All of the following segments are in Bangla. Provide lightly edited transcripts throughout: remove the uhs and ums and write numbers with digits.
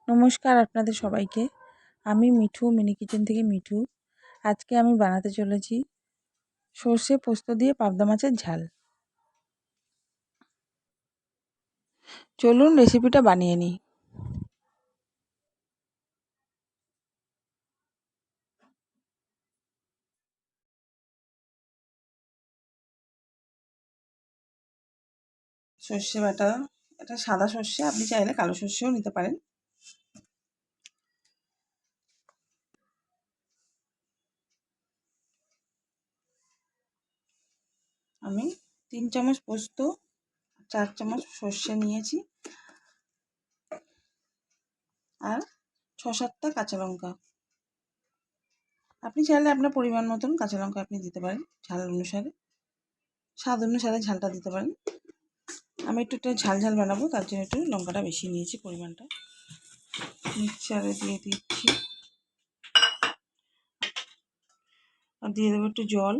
নমস্কার আপনাদের সবাইকে। আমি মিঠু, মিনি কিচেন থেকে মিঠু। আজকে আমি বানাতে চলেছি সর্ষে পোস্ত দিয়ে পাবদা মাছের ঝাল। চলুন রেসিপিটা বানিয়ে নিই। সর্ষে বাটা, এটা সাদা সর্ষে, আপনি চাইলে কালো সর্ষেও নিতে পারেন। আমি 3 চামচ পোস্ত, 4 চামচ সর্ষে নিয়েছি আর 6-7টা কাঁচা লঙ্কা। আপনি চাইলে আপনার পরিমাণ মতন কাঁচা লঙ্কা আপনি দিতে পারেন, ঝাল অনুসারে, স্বাদ অনুসারে ঝালটা দিতে পারেন। আমি একটু ঝাল ঝাল বানাবো, তার জন্য একটু লঙ্কাটা বেশি নিয়েছি পরিমাণটা। মিক্সচারে দিয়ে দিচ্ছি আর দিয়ে দেবো একটু জল,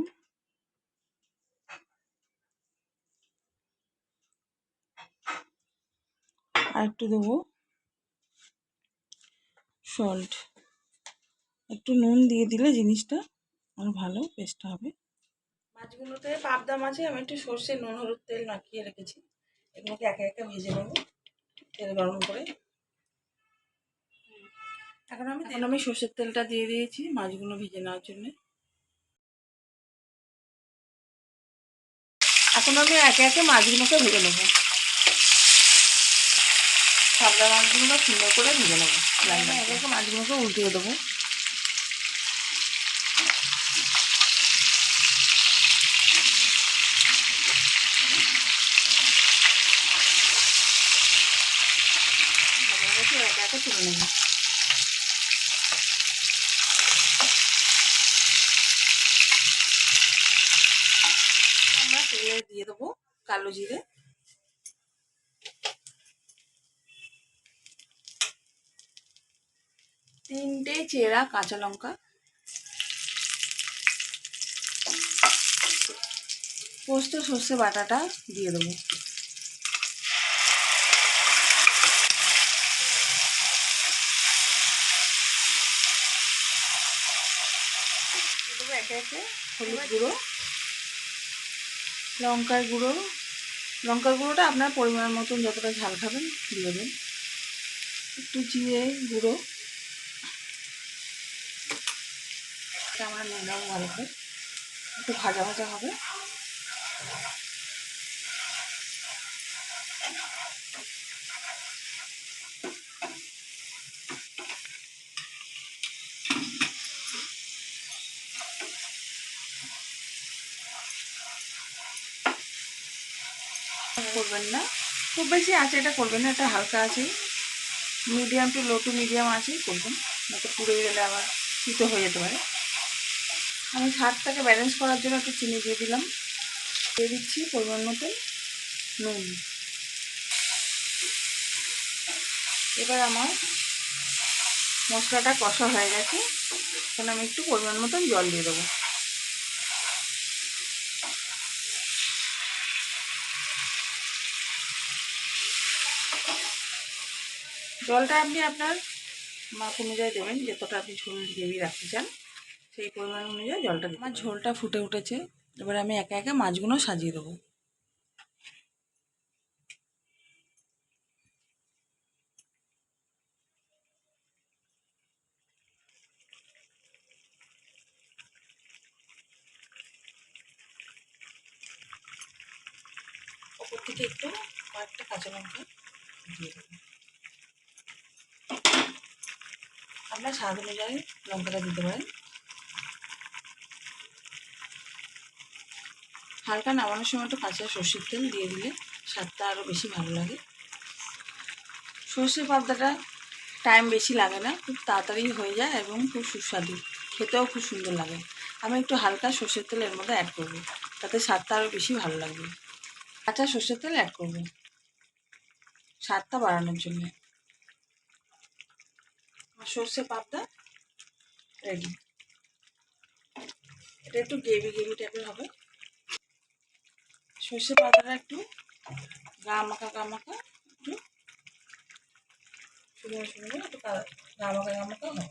আর একটু দেবো সল্ট। একটু নুন দিয়ে দিলে জিনিসটা আরও ভালো পেস্ট হবে। মাছগুলোতে, পাবদা মাছে আমি একটু সর্ষে নুন হলুদ তেল মাখিয়ে রেখেছি। এগুলোকে একে একে ভেজে নেব তেল গরম করে। এখন আমি সর্ষের তেলটা দিয়ে দিয়েছি মাছগুলো ভেজে নেওয়ার জন্য। এখন আমি একে একে মাছগুলোকে ভেজে নেব। পাবদা মাছগুলো সুন্দর করে ভেজে নেবো। একে একে মাছগুলোকে উল্টিয়ে দেবো। একে একে তুলে নেব। আমরা তেলে দিয়ে দেবো কালো জিরে, তিনটে চেরা কাঁচা লঙ্কা, পোস্ত সর্ষে বাটাটা দিয়ে দেবো। দেবো একে একে হলুদ গুঁড়ো, লঙ্কার গুঁড়ো। লঙ্কার গুঁড়োটা আপনার পরিমাণ মতন যতটা ঝাল খাবেন দিয়ে দেবেন। একটু জিরে গুঁড়ো, আমরা নিয়ে নেবো ভালো করে, একটু ভাজা ভাজা হবে। করবেন না, খুব বেশি আছে এটা করবেন না, এটা হালকা আছে, medium to low to medium আছেই করবেন, নয়তো পুড়ে গেলে আবার তিতো হয়ে যেতে পারে। আমি স্বাদটাকে ব্যালেন্স করার জন্য একটু চিনি দিয়ে দিলাম। দিয়ে দিচ্ছি পরিমাণ মতন নুন। এবার আমার মশলাটা কষা হয়ে গেছে, এখন আমি একটু পরিমাণ মতন জল দিয়ে দেবো। জলটা আপনি আপনার মাপ অনুযায়ী দেবেন, যতটা আপনি ঝোল গ্রেভি রাখতে চান সেই পরিমাণ অনুযায়ী জলটা দেবেন। আমার ঝোলটা ফুটে উঠেছে, এবার আমি একে একে মাছগুলো সাজিয়ে দেবো। ওপর থেকে একটু কয়েকটা কাঁচা লঙ্কা দিয়ে দেবো। আপনার স্বাদ অনুযায়ী লঙ্কাটা দিতে পারেন। হালকা নামানোর সময় একটু কাঁচা সর্ষের তেল দিয়ে দিলে স্বাদটা আরও বেশি ভালো লাগে। সর্ষে পাবদাটা টাইম বেশি লাগে না, খুব তাড়াতাড়ি হয়ে যায় এবং খুব সুস্বাদু, খেতেও খুব সুন্দর লাগে। আমি একটু হালকা সর্ষের তেল এর মধ্যে অ্যাড করবো, তাতে স্বাদটা আরও বেশি ভালো লাগবে। কাঁচা সর্ষের তেল অ্যাড করবো স্বাদটা বাড়ানোর জন্য। সর্ষে পাবদা রেডি। এটা একটু গ্রেভি গ্রেভি টাইপের হবে। সর্ষে পাতাটা একটু গা মাখা একটু শুকনো শুকনো একটু গামাকা গামাকা হবে।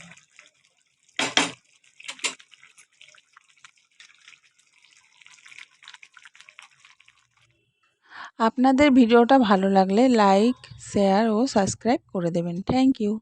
আপনাদের ভিডিওটা ভালো লাগলে লাইক, শেয়ার ও সাবস্ক্রাইব করে দেবেন। Thank you.